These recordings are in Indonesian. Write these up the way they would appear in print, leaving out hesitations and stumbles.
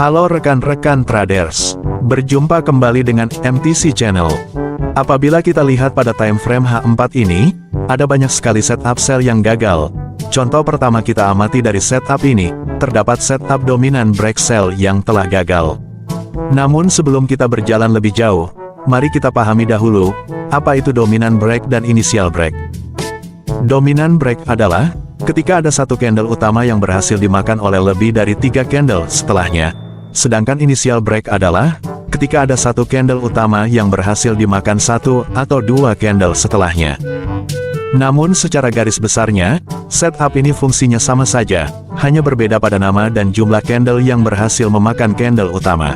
Halo rekan-rekan traders, berjumpa kembali dengan MTC Channel. Apabila kita lihat pada time frame H4 ini, ada banyak sekali setup sell yang gagal. Contoh pertama kita amati dari setup ini, terdapat setup dominan break sell yang telah gagal. Namun sebelum kita berjalan lebih jauh, mari kita pahami dahulu, apa itu dominan break dan initial break. Dominan break adalah ketika ada satu candle utama yang berhasil dimakan oleh lebih dari 3 candle setelahnya. Sedangkan initial break adalah ketika ada satu candle utama yang berhasil dimakan 1 atau 2 candle setelahnya. Namun secara garis besarnya, setup ini fungsinya sama saja, hanya berbeda pada nama dan jumlah candle yang berhasil memakan candle utama.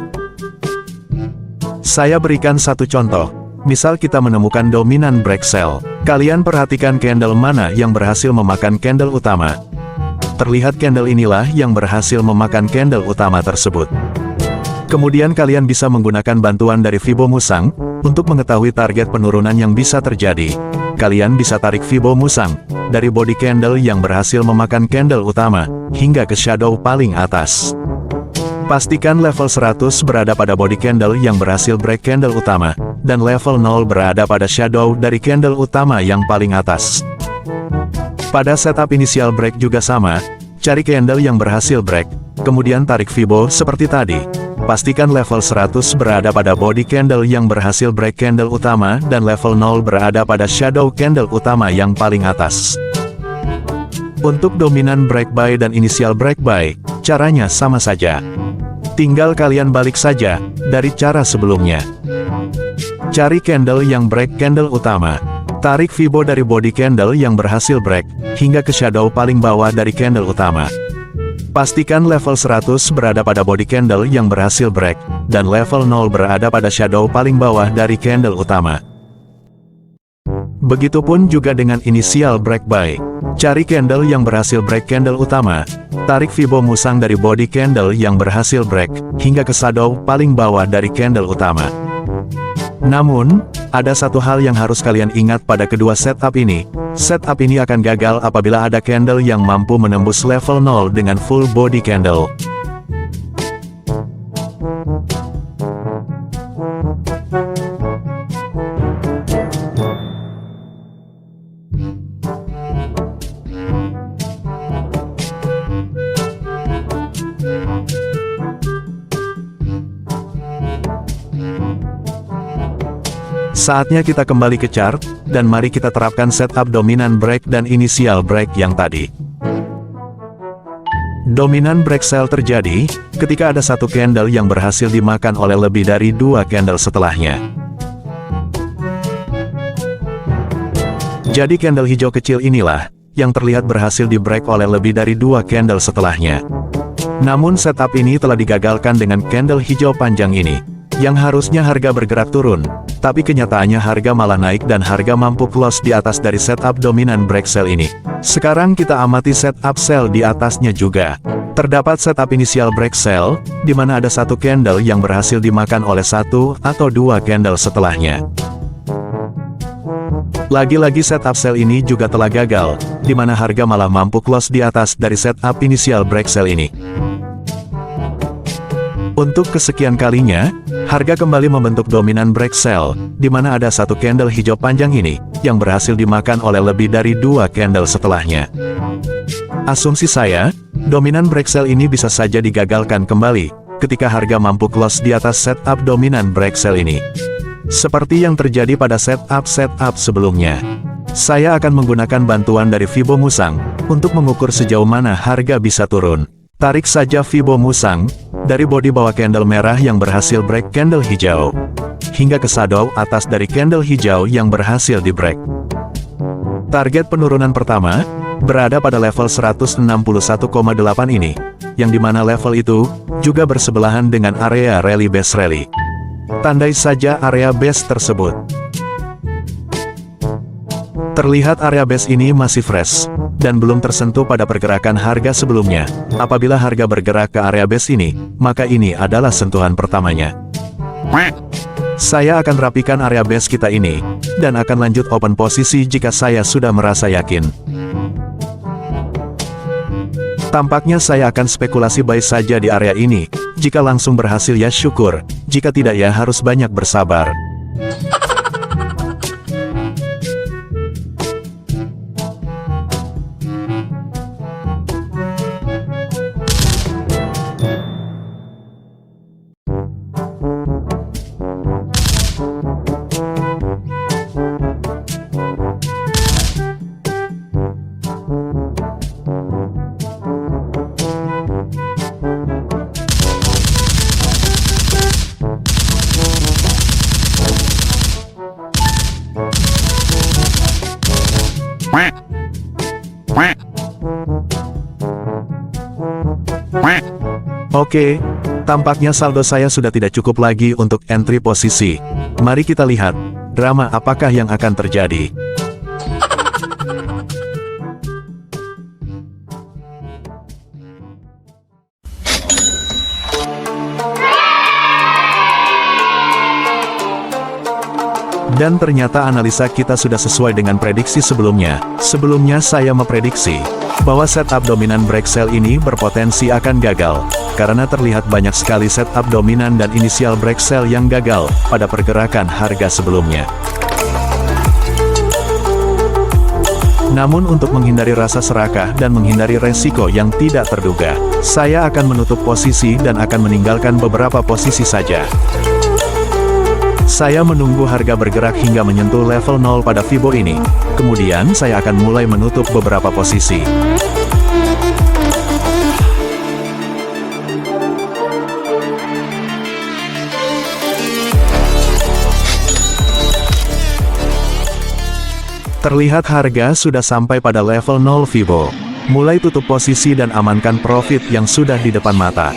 Saya berikan satu contoh. Misal kita menemukan dominan break sell. Kalian perhatikan candle mana yang berhasil memakan candle utama. Terlihat candle inilah yang berhasil memakan candle utama tersebut. Kemudian kalian bisa menggunakan bantuan dari Fibo Musang, untuk mengetahui target penurunan yang bisa terjadi. Kalian bisa tarik Fibo Musang, dari body candle yang berhasil memakan candle utama, hingga ke shadow paling atas. Pastikan level 100 berada pada body candle yang berhasil break candle utama, dan level 0 berada pada shadow dari candle utama yang paling atas. Pada setup initial break juga sama, cari candle yang berhasil break, kemudian tarik Fibo seperti tadi. Pastikan level 100 berada pada body candle yang berhasil break candle utama, dan level 0 berada pada shadow candle utama yang paling atas. Untuk dominan break buy dan initial break buy, caranya sama saja. Tinggal kalian balik saja, dari cara sebelumnya. Cari candle yang break candle utama. Tarik Fibo dari body candle yang berhasil break, hingga ke shadow paling bawah dari candle utama. Pastikan level 100 berada pada body candle yang berhasil break, dan level 0 berada pada shadow paling bawah dari candle utama. Begitupun juga dengan initial break buy. Cari candle yang berhasil break candle utama. Tarik Fibo Musang dari body candle yang berhasil break, hingga ke shadow paling bawah dari candle utama. Namun, ada satu hal yang harus kalian ingat pada kedua setup ini. Setup ini akan gagal apabila ada candle yang mampu menembus level 0 dengan full body candle. Saatnya kita kembali ke chart, dan mari kita terapkan setup dominan break dan initial break yang tadi. Dominan break sell terjadi, ketika ada satu candle yang berhasil dimakan oleh lebih dari 2 candle setelahnya. Jadi candle hijau kecil inilah, yang terlihat berhasil di break oleh lebih dari 2 candle setelahnya. Namun setup ini telah digagalkan dengan candle hijau panjang ini, yang harusnya harga bergerak turun. Tapi kenyataannya harga malah naik dan harga mampu close di atas dari setup dominan break sell ini. Sekarang kita amati setup sell di atasnya juga. Terdapat setup initial break sell, di mana ada satu candle yang berhasil dimakan oleh 1 atau 2 candle setelahnya. Lagi-lagi setup sell ini juga telah gagal, di mana harga malah mampu close di atas dari setup initial break sell ini. Untuk kesekian kalinya, harga kembali membentuk dominan break sell, di mana ada satu candle hijau panjang ini, yang berhasil dimakan oleh lebih dari 2 candle setelahnya. Asumsi saya, dominan break sell ini bisa saja digagalkan kembali, ketika harga mampu close di atas setup dominan break sell ini. Seperti yang terjadi pada setup sebelumnya. Saya akan menggunakan bantuan dari Fibo Musang, untuk mengukur sejauh mana harga bisa turun. Tarik saja Fibo Musang, dari body bawah candle merah yang berhasil break candle hijau, hingga ke shadow atas dari candle hijau yang berhasil di break. Target penurunan pertama, berada pada level 161,8 ini, yang dimana level itu, juga bersebelahan dengan area rally base rally. Tandai saja area base tersebut. Terlihat area base ini masih fresh, dan belum tersentuh pada pergerakan harga sebelumnya. Apabila harga bergerak ke area base ini, maka ini adalah sentuhan pertamanya. Saya akan rapikan area base kita ini, dan akan lanjut open posisi jika saya sudah merasa yakin. Tampaknya saya akan spekulasi buy saja di area ini, Jika langsung berhasil ya syukur, jika tidak ya harus banyak bersabar. Oke, tampaknya saldo saya sudah tidak cukup lagi untuk entry posisi. Mari kita lihat, drama apakah yang akan terjadi. Dan ternyata analisa kita sudah sesuai dengan prediksi sebelumnya. Sebelumnya saya memprediksi bahwa setup dominan break sell ini berpotensi akan gagal, karena terlihat banyak sekali setup dominan dan inisial break sell yang gagal pada pergerakan harga sebelumnya. Namun untuk menghindari rasa serakah dan menghindari resiko yang tidak terduga, saya akan menutup posisi dan akan meninggalkan beberapa posisi saja. Saya menunggu harga bergerak hingga menyentuh level 0 pada Fibo ini. Kemudian saya akan mulai menutup beberapa posisi. Terlihat harga sudah sampai pada level 0 Fibo. Mulai tutup posisi dan amankan profit yang sudah di depan mata.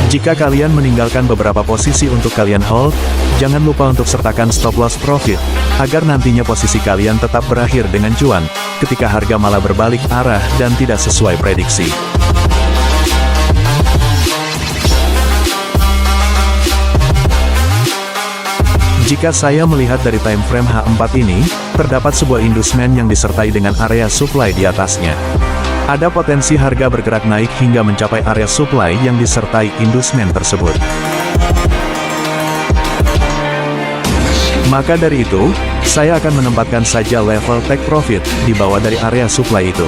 Jika kalian meninggalkan beberapa posisi untuk kalian hold, jangan lupa untuk sertakan stop loss profit, agar nantinya posisi kalian tetap berakhir dengan cuan, ketika harga malah berbalik arah dan tidak sesuai prediksi. Jika saya melihat dari time frame H4 ini, terdapat sebuah inducement yang disertai dengan area supply di atasnya. Ada potensi harga bergerak naik hingga mencapai area supply yang disertai inducement tersebut. Maka dari itu, saya akan menempatkan saja level take profit di bawah dari area supply itu.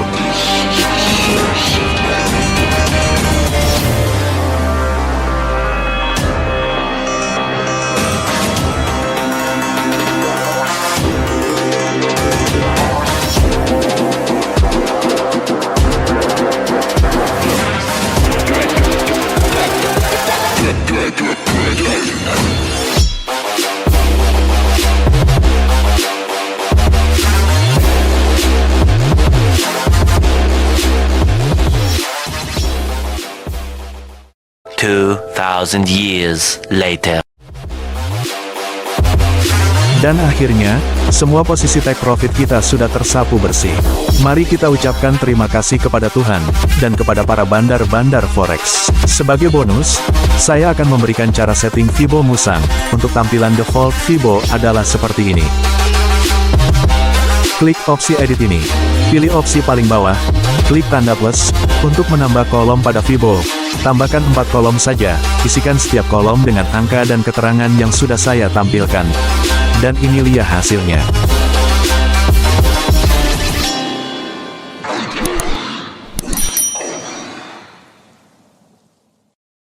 Thousand years later. Dan akhirnya, semua posisi take profit kita sudah tersapu bersih. Mari kita ucapkan terima kasih kepada Tuhan, dan kepada para bandar-bandar forex. Sebagai bonus, saya akan memberikan cara setting Fibo Musang. Untuk tampilan default Fibo adalah seperti ini. Klik opsi edit ini. Pilih opsi paling bawah, klik tanda plus, untuk menambah kolom pada Fibo. Tambahkan 4 kolom saja, isikan setiap kolom dengan angka dan keterangan yang sudah saya tampilkan. Dan ini dia hasilnya.